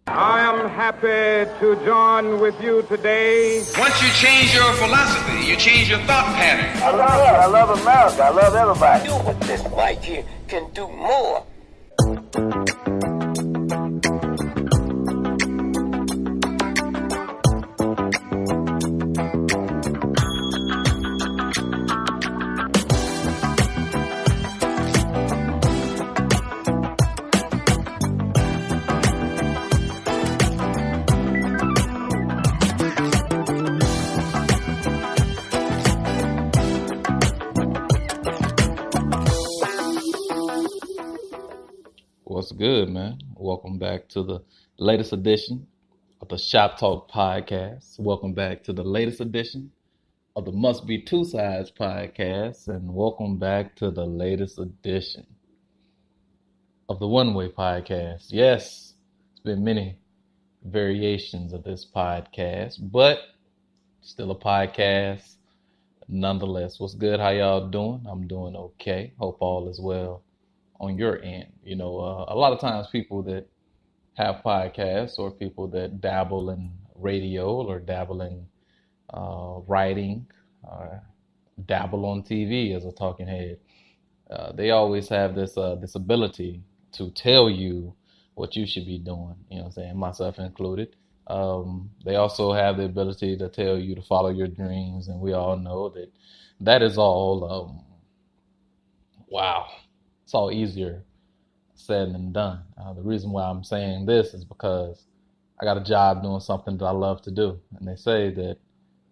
I am happy to join with you today. Once you change your philosophy, you change your thought pattern. I love America. I love everybody. Do what this right here can do more. What's good, man? Welcome back to the latest edition of the Shop Talk podcast. Welcome back to the latest edition of the Must Be Two Sides podcast. And welcome back to the latest edition of the One Way podcast. Yes, it's been many variations of this podcast, but still a podcast nonetheless. What's good? How y'all doing? I'm doing okay. Hope all is well on your end. You know, a lot of times people that have podcasts or people that dabble in radio or dabble in writing, dabble on TV as a talking head, they always have this ability to tell you what you should be doing, you know what I'm saying, myself included. They also have the ability to tell you to follow your dreams, and we all know that is all, wow, it's all easier said than done. The reason why I'm saying this is because I got a job doing something that I love to do. And they say that,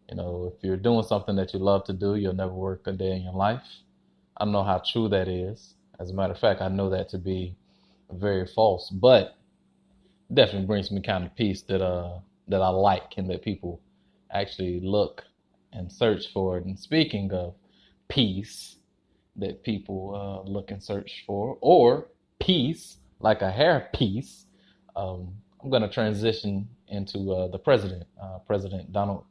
you know, if you're doing something that you love to do, you'll never work a day in your life. I don't know how true that is. As a matter of fact, I know that to be very false, but it definitely brings me kind of peace that I like and that people actually look and search for it. And speaking of peace, that people look and search for, or peace, like a hair piece, I'm going to transition into the president, President Donald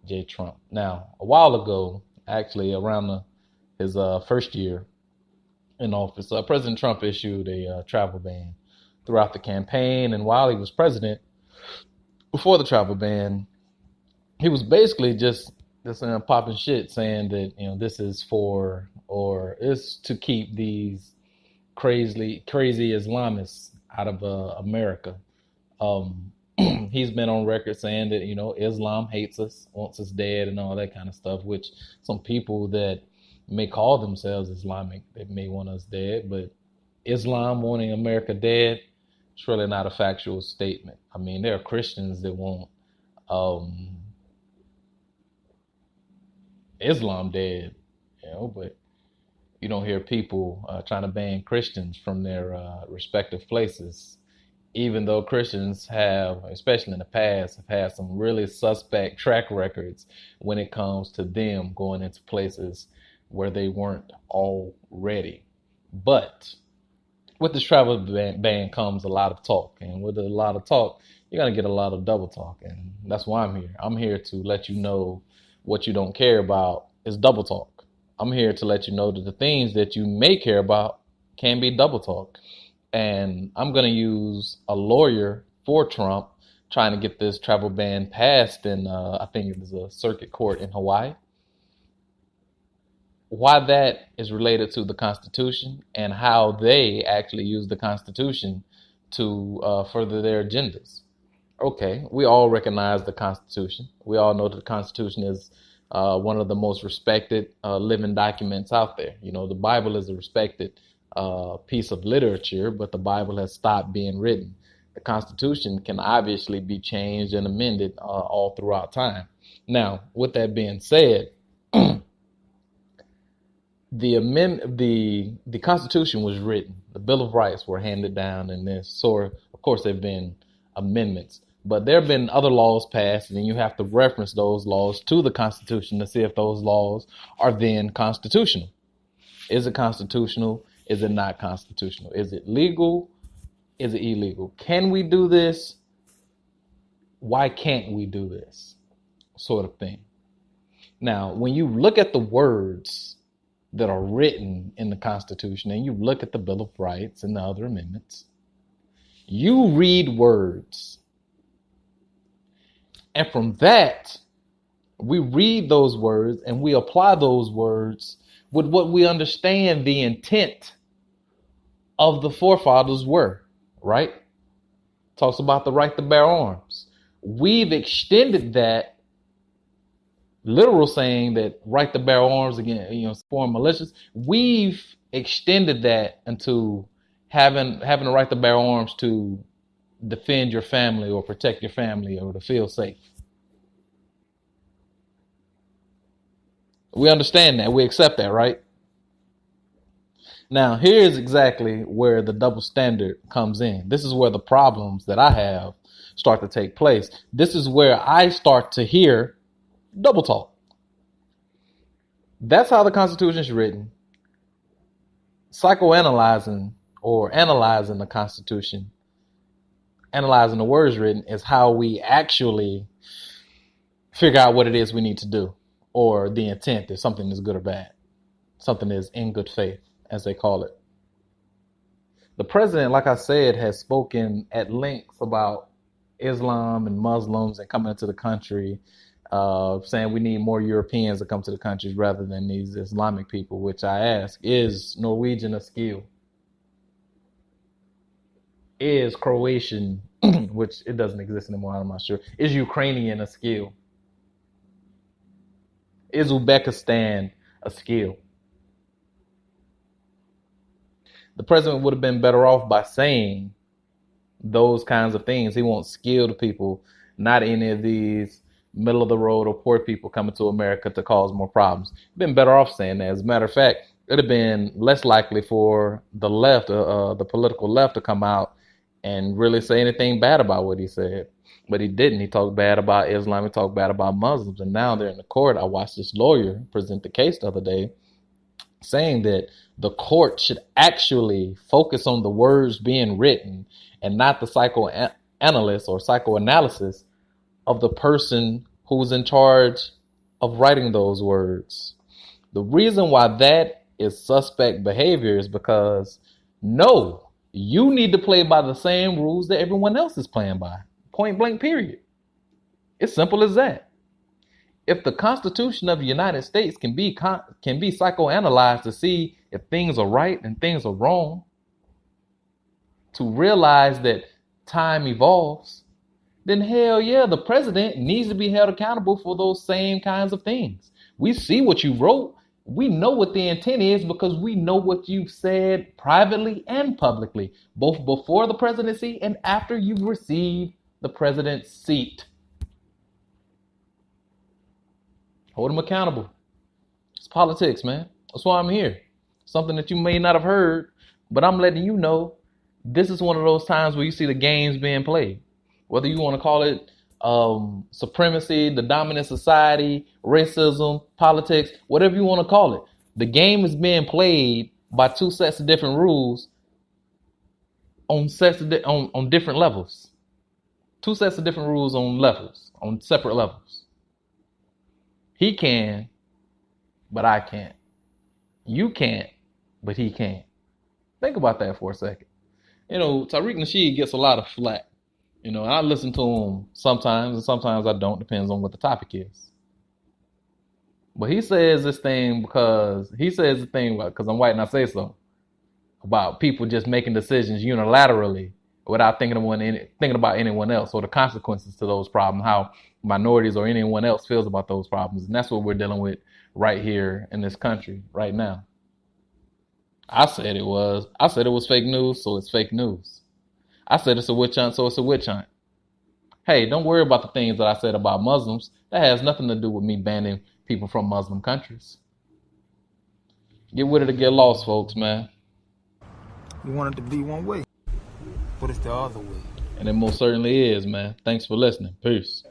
J. Trump. Now, a while ago, actually around his first year in office, President Trump issued a travel ban throughout the campaign. And while he was president, before the travel ban, he was basically just popping shit, saying that, you know, this is for, or is to keep these crazy Islamists out of America. He's been on record saying that, you know, Islam hates us, wants us dead, and all that kind of stuff, which some people that may call themselves Islamic, they may want us dead, but Islam wanting America dead, it's really not a factual statement. I mean, there are Christians that want Islam dead, you know, but you don't hear people trying to ban Christians from their respective places, even though Christians have, especially in the past, have had some really suspect track records when it comes to them going into places where they weren't already. But with this travel ban comes a lot of talk, and with a lot of talk, you're going to get a lot of double talk, and that's why I'm here. I'm here to let you know what you don't care about is double talk. I'm here to let you know that the things that you may care about can be double talk. And I'm going to use a lawyer for Trump trying to get this travel ban passed in, I think it was a circuit court in Hawaii. Why that is related to the Constitution and how they actually use the Constitution to further their agendas. Okay, we all recognize the Constitution. We all know that the Constitution is one of the most respected living documents out there. You know, the Bible is a respected piece of literature, but the Bible has stopped being written. The Constitution can obviously be changed and amended all throughout time. Now, with that being said, the Constitution was written. The Bill of Rights were handed down, and then of course, there have been amendments. But there have been other laws passed, and you have to reference those laws to the Constitution to see if those laws are then constitutional. Is it constitutional? Is it not constitutional? Is it legal? Is it illegal? Can we do this? Why can't we do this? Sort of thing. Now, when you look at the words that are written in the Constitution and you look at the Bill of Rights and the other amendments, you read words And from that, we read those words and we apply those words with what we understand the intent of the forefathers were, right? Talks about the right to bear arms. We've extended that literal saying that right to bear arms against foreign militias. We've extended that into having the right to bear arms to defend your family or protect your family or to feel safe. We understand that. We accept that, right? Now, here's exactly where the double standard comes in. This is where the problems that I have start to take place. This is where I start to hear double talk. That's how the Constitution is written. Psychoanalyzing or analyzing the Constitution, analyzing the words written, is how we actually figure out what it is we need to do, or the intent, if something is good or bad, something is in good faith, as they call it. The president, like I said, has spoken at length about Islam and Muslims and coming into the country, saying we need more Europeans to come to the country rather than these Islamic people, which I ask, is Norwegian a skill? Is Croatian, which it doesn't exist anymore, I'm not sure, is Ukrainian a skill? Is Uzbekistan a skill? The president would have been better off by saying those kinds of things. He wants skilled people, not any of these middle of the road or poor people coming to America to cause more problems. Been better off saying that. As a matter of fact, it would have been less likely for the left, the political left, to come out and really say anything bad about what he said. But he didn't. He talked bad about Islam. He talked bad about Muslims. And now they're in the court. I watched this lawyer present the case the other day, saying that the court should actually focus on the words being written and not the psychoanalyst or psychoanalysis of the person who's in charge of writing those words. The reason why that is suspect behavior is because, no, you need to play by the same rules that everyone else is playing by. Point blank, period. It's simple as that. If the Constitution of the United States can be psychoanalyzed to see if things are right and things are wrong, to realize that time evolves, then hell yeah, the president needs to be held accountable for those same kinds of things. We see what you wrote. We know what the intent is because we know what you've said privately and publicly, both before the presidency and after you've received the president's seat. Hold them accountable. It's politics, man. That's why I'm here. Something that you may not have heard, but I'm letting you know this is one of those times where you see the games being played. Whether you want to call it supremacy, the dominant society, racism, politics, whatever you want to call it. The game is being played by two sets of different rules on different levels. Two sets of different rules on separate levels. He can, but I can't. You can't, but he can't. Think about that for a second. Tariq Nasheed gets a lot of flack. I listen to him sometimes, and sometimes I don't. Depends on what the topic is. But he says this thing because I'm white and I say so. About people just making decisions unilaterally without thinking about anyone else or the consequences to those problems, how minorities or anyone else feels about those problems. And that's what we're dealing with right here in this country right now. I said it was fake news, so it's fake news. I said it's a witch hunt, so it's a witch hunt. Hey, don't worry about the things that I said about Muslims. That has nothing to do with me banning people from Muslim countries. Get with it or get lost, folks, man. You want it to be one way, but it's the other way. And it most certainly is, man. Thanks for listening. Peace.